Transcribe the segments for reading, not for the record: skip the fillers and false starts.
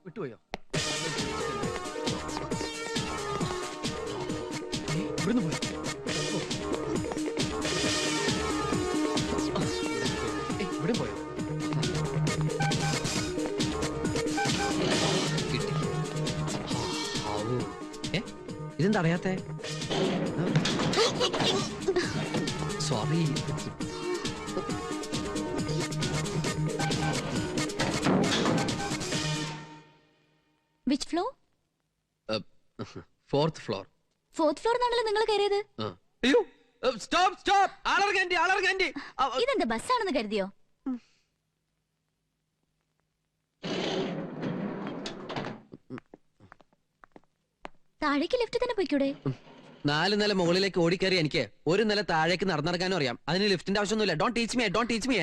വിട്ടുപോയോ? ഇവിടുന്ന് പോയി. ഇവിടെ പോയോ? കിട്ടി. ഇതെന്താ അറിയാത്തെ? Sorry. Which floor? Fourth floor. Fourth floor എന്നാണല്ലോ നിങ്ങൾ കയറിയത്. അയ്യോ, സ്റ്റോപ്പ് സ്റ്റോപ്പ്. ആളർഗാൻഡി. ഇതെന്താ ബസ്സാണെന്ന് കരുതിയോ? താഴേക്ക് ലിഫ്റ്റ് തന്നെ പോയിക്കൂടെ? 4 നില മുകളിലേക്ക് ഓടിക്കയറി എനിക്ക് 1 നില താഴേക്ക് നടന്നിറങ്ങാനും അറിയാം. അതിന് ലിഫ്റ്റിന്റെ ആവശ്യമൊന്നുമില്ല. Don't teach me.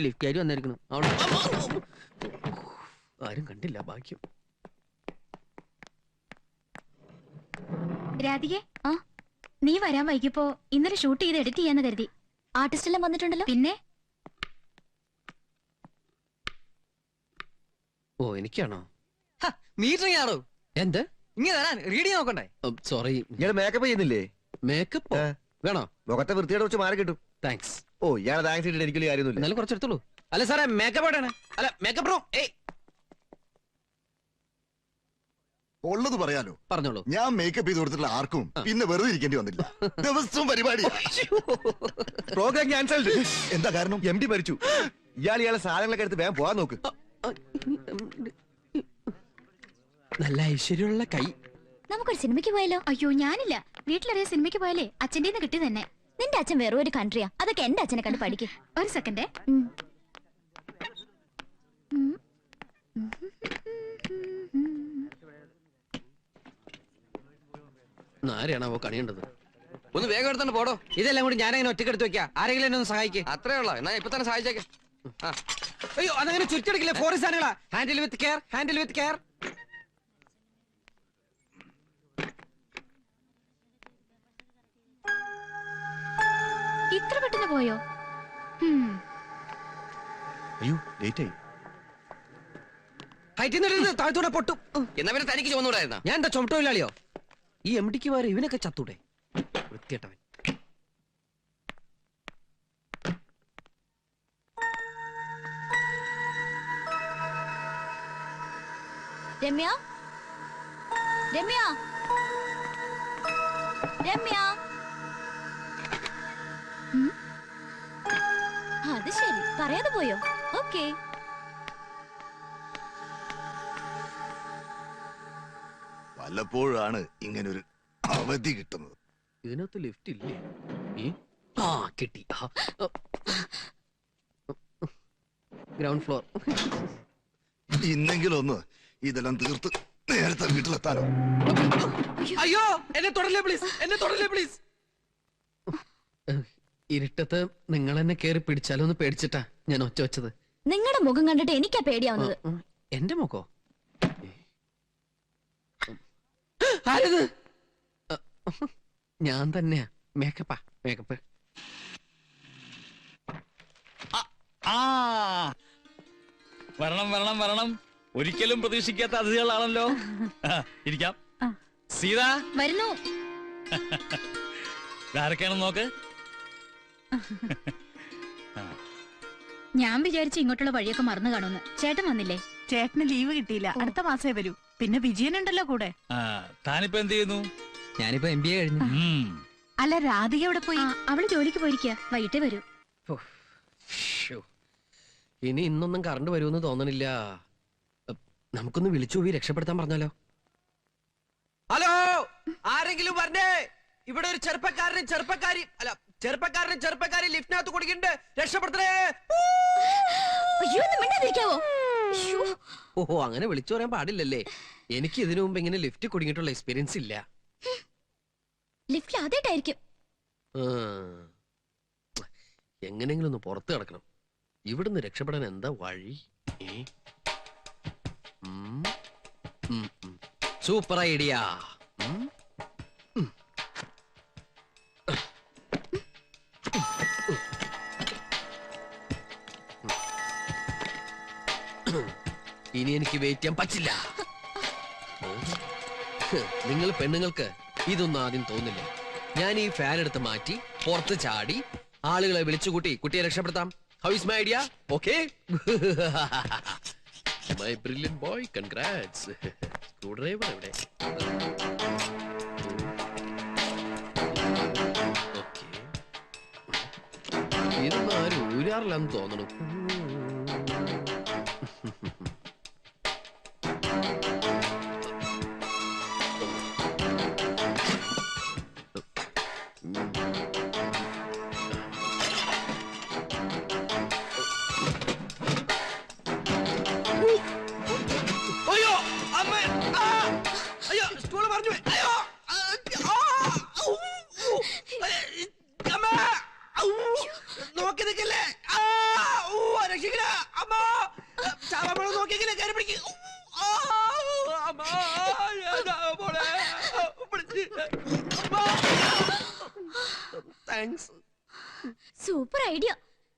ലിഫ്റ്റ് ആയിട്ട് വന്നിരിക്കുന്നു. ആരും കണ്ടില്ല, ഭാഗ്യം. രാധികെ, നീ വരാൻ വൈകിപ്പോ ഇന്നലെ ഷൂട്ട് ചെയ്ത് എഡിറ്റ് ചെയ്യാന്ന് കരുതി. ആർട്ടിസ്റ്റ് എല്ലാം വന്നിട്ടുണ്ടല്ലോ. പിന്നെ ഓ, എനിക്കാണോ? മീറ്റിംഗ് ആണോ? എന്ത്? ഇങ്ങനെ തരാൻ റീഡിങ് നോക്കണ്ടേ? സോറി. ഇയാള് മേക്കപ്പ് ചെയ്യുന്നില്ലേ? മേക്കപ്പ് വേണോ? മുഖത്തെ വൃത്തിയുടെ കുറച്ച് മാറി കിട്ടും. താങ്ക്സ്. ഓ, ഇയാളെ താങ്ക്സ് ഇട്ടിട്ട് എനിക്കൊരു കാര്യമൊന്നുമില്ല. എന്നാലും കുറച്ചെടുത്തോളൂ. അല്ല സാറേ, മേക്കപ്പ് എവിടെയാണ്? അല്ല, മേക്കപ്പ് റൂം. ഉള്ളത് പറയാലോ. പറഞ്ഞോളൂ. ഞാൻ മേക്കപ്പ് ചെയ്ത് കൊടുത്തിട്ടുള്ള ആർക്കും പിന്നെ വെറുതെ ഇരിക്കേണ്ടി വന്നില്ല. ദിവസവും പരിപാടി. Programme cancelled. എന്താ കാരണം? MD മരിച്ചു. ഇയാളെ സാധനങ്ങളൊക്കെ എടുത്ത് വേഗം പോകാൻ നോക്ക്. നല്ല ഐശ്വര്യമുള്ള കൈ. നമുക്കൊരു സിനിമയ്ക്ക് പോയാലോ? അയ്യോ, ഞാനില്ല. വീട്ടിലറിയ സിനിമയ്ക്ക് പോയാലേ അച്ഛൻ്റെ കിട്ടി തന്നെ. നിന്റെ അച്ഛൻ വേറെ ഒരു കൺട്രിയാ. അതൊക്കെ എന്റെ അച്ഛനെ കണ്ട് പഠിക്കും. ഒരു സെക്കൻഡേ. ആരെയാണാവോ കണിയേണ്ടത്? ഒന്ന് വേഗം എടുത്തോണ്ട് പോടോ. ഇതെല്ലാം കൂടി ഞാനങ്ങനെ ഒറ്റക്കെടുത്ത് വെക്കാം. ആരെങ്കിലും എന്നെ ഒന്ന് സഹായിക്കേ. അത്രേ ഉള്ളോ? എന്നാ ഇപ്പൊ തന്നെ സഹായിച്ചേക്കെ. അയ്യോ, അതങ്ങനെ ചുറ്റെടുക്കില്ല. ഫോറിൻ സാധനങ്ങളാ. Handle with care. ഇത്ര പെട്ടെന്ന് പോയോ? അയ്യോ, ലേറ്റ് ആയി. ഹൈറ്റിൽ താഴ്ത്തൂടെ പൊട്ടും. എന്നാ പിന്നെ തനിക്ക് ചുമന്നുകൂടായിരുന്ന? ഞാൻ എന്താ ചുമട്ടൊഴിലാളിയോ? ഈ MD ക്ക് വേറെ ഇവനൊക്കെ ചത്തൂടെ? വൃത്തിയേട്ടവൻ. രമ്യ, അത് ശരി, പറയാതെ പോയോ? ഓക്കേ. വല്ലപ്പോഴാണ് ഇങ്ങനൊരു അവധി കിട്ടുന്നത്. ഇതിനകത്ത് ലിഫ്റ്റ് ഇല്ലേ? കിട്ടി. Ground floor. ഇന്നെങ്കിലും ഒന്ന് ഇതെല്ലാം തീർത്ത് നേരത്തെ വീട്ടിലെത്താനോ. അയ്യോ, എന്നെ തൊടല്ലേ പ്ലീസ്. ഇരുട്ടത്ത് നിങ്ങൾ എന്നെ കേറി പിടിച്ചാലോ എന്ന് പേടിച്ചിട്ടാ ഞാൻ ഒച്ച വെച്ചത്. നിങ്ങളുടെ മുഖം കണ്ടിട്ട് എനിക്കാ പേടിയാവുന്നത്. എന്റെ മുഖോ? ആരത്? ഞാൻ തന്നെയാ. മേക്കപ്പ്. വരണം. ഒരിക്കലും പ്രതീക്ഷിക്കാത്ത അതിഥികളാണല്ലോ. ഇരിക്കാം. സീത വരുന്നു. ആരൊക്കെയാണെന്ന് നോക്ക്. ഞാൻ വിചാരിച്ചു ഇങ്ങോട്ടുള്ള വഴിയൊക്കെ മറന്നു കാണുമെന്ന്. ചേട്ടൻ വന്നില്ലേ? ചേട്ടന് ലീവ് കിട്ടിയില്ല. അടുത്ത മാസേ വരൂ. പിന്നെ വിജയനുണ്ടല്ലോ കൂടെ. താനിപ്പോ എന്ത് ചെയ്യുന്നു? ഞാനിപ്പോ MBA കഴിഞ്ഞു. അല്ല, രാധിക എവിടെ പോയി? അവള് ജോലിക്ക് പോയിരിക്കുക. വൈകിട്ടേ വരൂ. ഇനി ഇന്നൊന്നും കറണ്ട് വരുമെന്ന് തോന്നണില്ല. നമുക്കൊന്ന് വിളിച്ചു പോയി രക്ഷപ്പെടുത്താൻ പറഞ്ഞാലോ? ഹലോ, ആരെങ്കിലും പറഞ്ഞേ? ഇവിടെ ഒരു ചെറുപ്പക്കാരി ലിഫ്റ്റിനകത്ത് കൊടുക്കണ്ട്. രക്ഷപ്പെടുത്തണേ. ഓഹോ, അങ്ങനെ വിളിച്ചു പറയാൻ പാടില്ലല്ലേ? എനിക്ക് ഇതിനു മുമ്പ് ഇങ്ങനെ ലിഫ്റ്റ് കുടുങ്ങിയിട്ടുള്ള എക്സ്പീരിയൻസ് ഇല്ല. ലിഫ്റ്റിൽ ആദ്യമായിട്ടായിരിക്കും. എങ്ങനെങ്കിലും ഒന്ന് പുറത്ത് കിടക്കണം. ഇവിടുന്ന് രക്ഷപ്പെടാൻ എന്താ വഴി? Super idea. ഇനി എനിക്ക് വെയിറ്റ് ചെയ്യാൻ പറ്റില്ല. നിങ്ങൾ പെണ്ണുങ്ങൾക്ക് ഇതൊന്നും ആദ്യം തോന്നില്ല. ഞാൻ ഈ ഫാൻ എടുത്ത് മാറ്റി പുറത്ത് ചാടി ആളുകളെ വിളിച്ചുകൂട്ടി കുട്ടിയെ രക്ഷപ്പെടുത്താം. How is my idea? Okay, my brilliant boy, congrats. Screwdriver എവിടെ? ഓക്കെ, ഇതൊന്നും ആരും ഊരാറില്ലെന്ന് തോന്നണം. അയ്യോ അമ്മ, അയ്യോ സ്റ്റൂള് പറഞ്ഞു. അയ്യോ അമ്മ, നോക്കി നിൽക്കല്ലേ, രക്ഷിക്കണ അമ്മ, ചാവമ്മ നോക്കിയെങ്കിലേ കയറി പിടിക്കും. താങ്ക്സ്. Super idea.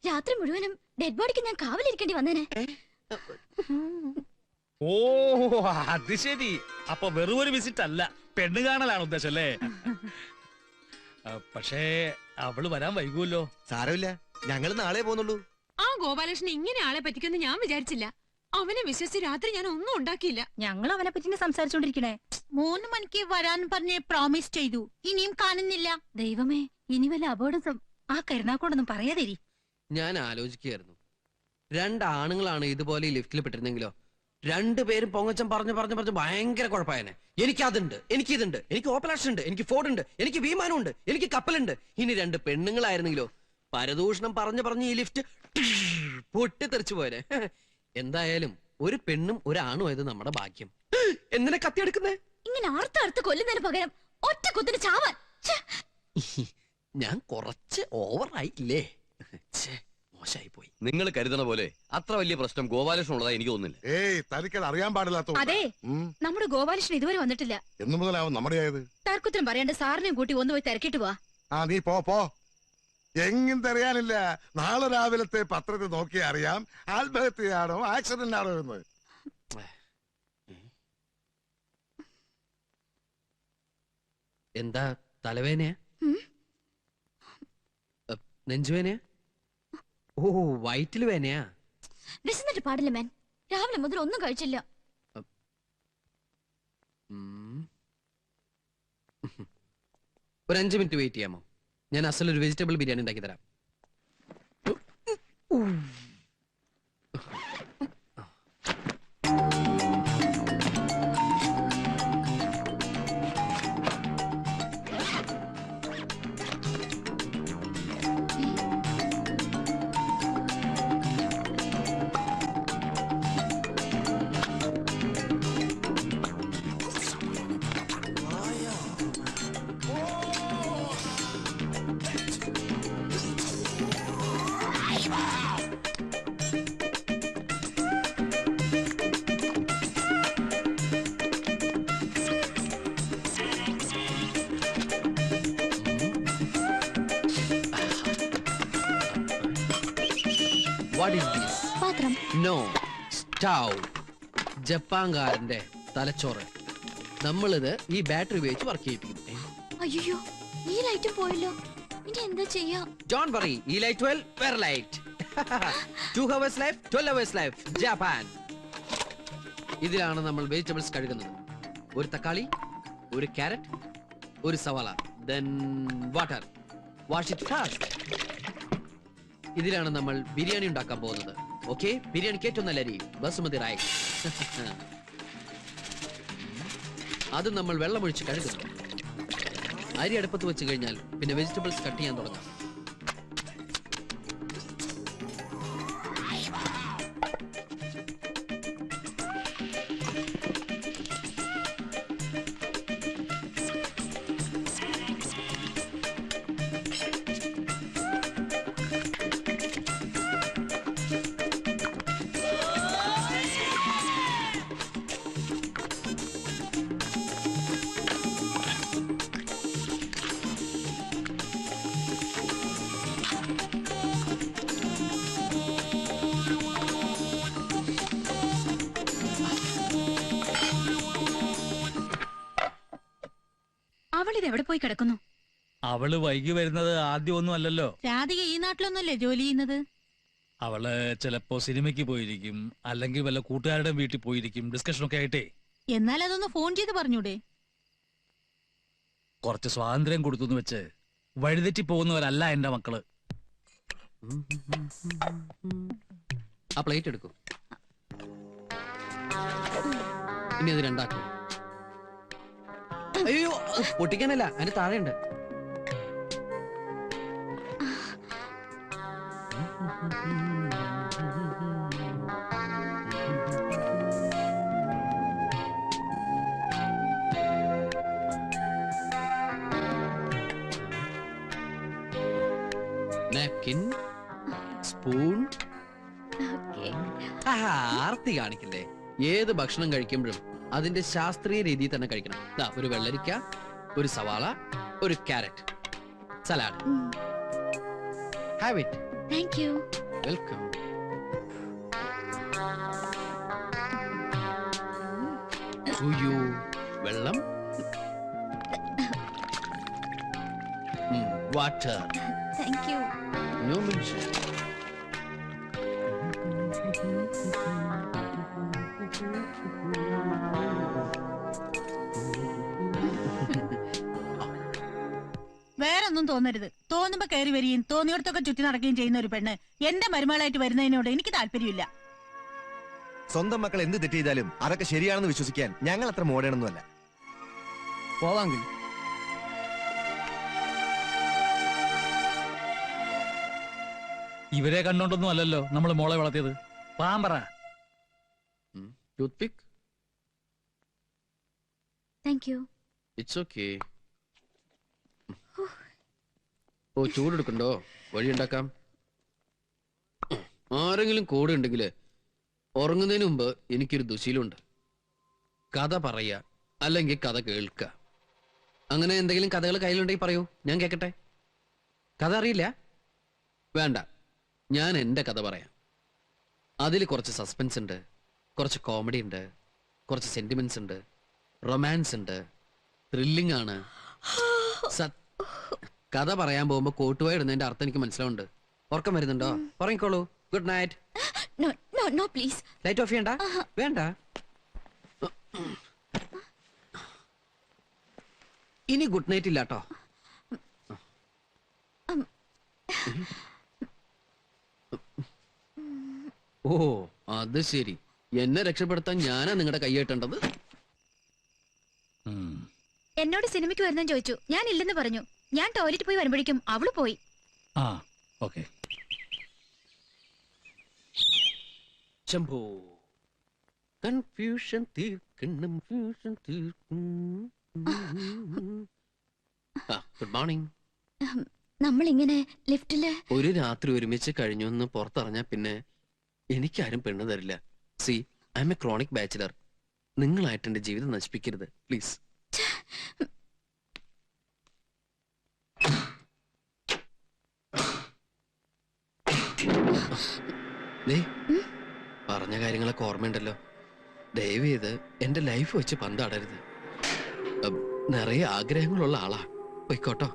രാത്രി മുഴുവനും ഡെഡ് ബോഡിക്ക് ഞാൻ കാവലിരിക്കേണ്ടി വന്നേനെ. ഓ അത് ശരി. അപ്പൊ വെറും ഒരു വിസിറ്റ് അല്ല, പെണ്ണ് കാണലാണ് ഉദ്ദേശം അല്ലേ? പക്ഷേ അവള് വരാൻ വൈകുമല്ലോ. സാരമില്ല, ഞങ്ങള് നാളെ പോകുന്നുള്ളൂ. ആ ഗോപാലകൃഷ്ണൻ ഇങ്ങനെ ആളെ പറ്റിക്കൊന്ന് ഞാൻ വിചാരിച്ചില്ല. അവനെ വിശ്വസിച്ച് രാത്രി ഞാൻ ഒന്നും ഉണ്ടാക്കിയില്ല. ഞങ്ങൾ അവനെ പറ്റി സംസാരിച്ചോണ്ടിരിക്കണേ. 3 മണിക്ക് വരാൻ പറഞ്ഞ് പ്രോമിസ് ചെയ്തു, ഇനിയും കാണുന്നില്ല. ദൈവമേ, ഇനി വല്ല അപകടം ആ കരുനാക്കോടൊന്നും പറയാതിരി. ഞാൻ ആലോചിക്കുകയായിരുന്നു, 2 ആണുങ്ങളാണ് ഇതുപോലെ ഈ ലിഫ്റ്റിൽ പെട്ടിരുന്നെങ്കിലോ 2 പേരും പൊങ്ങച്ചം പറഞ്ഞു ഭയങ്കര കുഴപ്പമായനെ. എനിക്ക് അതുണ്ട്, എനിക്ക് ഇതുണ്ട്, എനിക്ക് ഓപ്പലാഷൻ ഉണ്ട്, എനിക്ക് ഫോർഡ് ഉണ്ട്, എനിക്ക് വിമാനം ഉണ്ട്, എനിക്ക് കപ്പലുണ്ട്. ഇനി 2 പെണ്ണുങ്ങളായിരുന്നെങ്കിലോ പരദൂഷണം പറഞ്ഞ് ഈ ലിഫ്റ്റ് പൊട്ടിത്തെറിച്ചു പോയനെ. എന്തായാലും ഒരു പെണ്ണും ഒരാണും ആയത് നമ്മുടെ ഭാഗ്യം. എന്തിനാ കത്തിയെടുക്കുന്നേ? ഇങ്ങനെ അറുത്ത് കൊല്ലുന്നതിന് പകരം ഒറ്റ കുത്തിന് ചാവാൻ. ഛെ, ഞാൻ കുറച്ച് ഓവറായില്ലേ? മോശമായി പോയി. നിങ്ങൾ കരുതണ പോലെ അത്ര വലിയ പ്രശ്നം ഗോപാലകൃഷ്ണൻ ഉള്ളതായി എനിക്ക് തോന്നുന്നില്ല. ഏയ് തനിക്കത് അറിയാൻ പാടില്ലാത്ത അതെ, നമ്മുടെ ഗോപാലകൃഷ്ണൻ ഇതുവരെ വന്നിട്ടില്ല. എന്ന് മുതലാവും നമ്മുടെ ആയത്. തർക്കുത്തരം പറയാണ്ട് സാറിനെയും കൂട്ടി ഒന്ന് പോയി തിരക്കിട്ട് പോവാ. ആ നീ പോ. എങ്ങും തെറിയാനില്ല. നാളെ രാവിലത്തെ പത്രത്തിൽ നോക്കിയാ അറിയാം ആത്മഹത്യയാണോ ആക്സിഡന്റ് ആണോ എന്ന്. എന്താ തലവേനയാ? നെഞ്ചുവേനയാ? ഓ, വയറ്റില് വേനയാ? വിശന്നിട്ട് പാടില്ല മാൻ. രാവിലെ മുതൽ ഒന്നും കഴിച്ചില്ല. ഒരു 5 മിനിറ്റ് വെയിറ്റ് ചെയ്യാമോ? ഞാൻ അസലൊരു വെജിറ്റബിൾ ബിരിയാണി ഉണ്ടാക്കി തരാം. What is this? പാത്രം. No. Stau. ജപ്പാൻകാരന്റെ തലച്ചോറ്. നമ്മളിത് ഈ ബാറ്ററി ഉപയോഗിച്ച് വർക്ക് ചെയ്യിപ്പിക്കും. അയ്യോ, ഈ ലൈറ്റും പോയല്ലോ. ഇനി എന്താ ചെയ്യാ? Don't worry. ഈ ലൈറ്റ് വെൽ വേറെ light. 2 hours life, 12 hours life. Japan. ഇതിലാണ് നമ്മൾ വെജിറ്റബിൾസ് കഴുകുന്നത്. ഒരു തക്കാളി, ഒരു ക്യാരറ്റ്, ഒരു സവാള, then water. Wash it fast. ഇതിലാണ് നമ്മൾ ബിരിയാണി ഉണ്ടാക്കാൻ പോകുന്നത്. ഓക്കെ, ബിരിയാണിക്ക് ഏറ്റവും നല്ല അരി ബസുമതി റൈസ്. അത് നമ്മൾ വെള്ളമൊഴിച്ച് കഴുകുന്നു. അരി അടുപ്പത്ത് വെച്ച് കഴിഞ്ഞാൽ പിന്നെ വെജിറ്റബിൾസ് കട്ട് ചെയ്യാൻ തുടങ്ങാം. അവൾ ഇത് എവിടെ പോയി കിടക്കുന്നു? അവള് വൈകി വരുന്നത് ആദ്യം ഒന്നും അല്ലല്ലോ. രാധിക ഈ നാട്ടിലൊന്നുമല്ലേ ജോലി ചെയ്യുന്നത്? അവള് ചിലപ്പോ സിനിമയ്ക്ക് പോയിരിക്കും, അല്ലെങ്കിൽ വല്ല കൂട്ടുകാരുടെ വീട്ടിൽ പോയിരിക്കും, ഡിസ്കഷനൊക്കെ ആയിട്ടേ. എന്നാൽ അതൊന്ന് ഫോൺ ചെയ്ത് പറഞ്ഞൂടെ? കുറച്ച് സ്വാതന്ത്ര്യം കൊടുത്തു വെച്ച് വഴിതെറ്റി പോകുന്നവരല്ല എന്റെ മക്കള്. ആ പ്ലേറ്റ് എടുക്കൂ. ഇനി അത് രണ്ടാക്കും. അയ്യോ, പൊട്ടിക്കാനല്ല, അതിന് താഴെയുണ്ട്. Napkin, spoon. ആർത്തി കാണിക്കില്ലേ? ഏത് ഭക്ഷണം കഴിക്കുമ്പോഴും അതിന്റെ ശാസ്ത്രീയ രീതിയിൽ തന്നെ കഴിക്കണം. ദാ ഒരു വെള്ളരിക്ക, ഒരു സവാള, ഒരു carrot, salad. Have it. Thank you. Welcome. വെള്ളം, water. Thank you. No mention. വേറൊന്നും തോന്നരുത്. തോന്നുമ്പോ കയറി വരികയും തോന്നിയോടത്തൊക്കെ ചുറ്റി നടക്കുകയും ചെയ്യുന്ന ഒരു പെണ്ണ് എന്റെ മരുമകളായിട്ട് വരുന്നതിനോട് എനിക്ക് താല്പര്യമില്ല. സ്വന്തം മക്കൾ എന്ത് തെറ്റ് ചെയ്താലും അതൊക്കെ ശരിയാണെന്ന് വിശ്വസിക്കാൻ ഞങ്ങൾ അത്ര മോഡേണൊന്നുമല്ല. പോവാങ്കിൽ ഇവരെ കണ്ടോണ്ടൊന്നും അല്ലല്ലോ നമ്മള് മോളെ വളർത്തിയത്. പാമ്പറ. Toothpick. Thank you. It's okay. ഓ, ചൂടെടുക്കണ്ടോ? വഴിയുണ്ടാക്കാം. ആരെങ്കിലും കൂടെ ഉണ്ടെങ്കിൽ ഉറങ്ങുന്നതിന് മുമ്പ് എനിക്കൊരു ദുശീലമുണ്ട്. കഥ പറയുക, അല്ലെങ്കിൽ കഥ കേൾക്കുക. അങ്ങനെ എന്തെങ്കിലും കഥകൾ കയ്യിലുണ്ടെങ്കിൽ പറയൂ, ഞാൻ കേൾക്കട്ടെ. കഥ അറിയില്ല? വേണ്ട, ഞാൻ എൻ്റെ കഥ പറയാം. അതിൽ കുറച്ച് സസ്പെൻസ് ഉണ്ട്, കുറച്ച് കോമഡി ഉണ്ട്, കുറച്ച് സെന്റിമെന്റ്സ് ഉണ്ട്, റൊമാൻസ് ഉണ്ട്, ത്രില്ലിംഗ് ആണ്. കഥ പറയാൻ പോകുമ്പോ കോട്ടുവായി ഇടുന്നതിന്റെ അർത്ഥം എനിക്ക് മനസ്സിലാവുന്നുണ്ട്. ഉറക്കം വരുന്നുണ്ടോ? ഉറങ്ങിക്കോളൂ. Good night. No no no please. Light off ചെയ്യണ്ട. വേണ്ട. ഇനി ഗുഡ് നൈറ്റ് ഇല്ല കേട്ടോ. ഓ, അത് ശരി. എന്നെ രക്ഷപ്പെടുത്താൻ ഞാനാ നിങ്ങളുടെ കൈയേട്ടേണ്ടത്. എന്നോട് സിനിമയ്ക്ക് വരുന്നെന്ന് ചോദിച്ചു. ഞാൻ ഇല്ലെന്ന് പറഞ്ഞു. ഞാൻ ടോയ്ലറ്റ് പോയി വരുമ്പോഴേക്കും അവള് പോയി. ആ, ഓക്കെ. ശംഭോ, കൺഫ്യൂഷൻ തീർക്കണം, ഫ്യൂഷൻ തീർക്കും. Good morning. നമ്മളിങ്ങനെ ലിഫ്റ്റില് ഒരു രാത്രി ഒരുമിച്ച് കഴിഞ്ഞു എന്ന് പുറത്തറിഞ്ഞാ പിന്നെ എനിക്കാരും പെണ്ണ് തരില്ല. C, I M A chronic bachelor. നിങ്ങളായിട്ട് എന്റെ ജീവിതം നശിപ്പിക്കരുത് പ്ലീസ്. പറഞ്ഞ കാര്യങ്ങളൊക്കെ ഓർമ്മയുണ്ടല്ലോ. ദയവ് ചെയ്ത് എന്റെ ലൈഫ് വെച്ച് പന്താടരുത്. നിറയെ ആഗ്രഹങ്ങളുള്ള ആളാ. പോയിക്കോട്ടോ.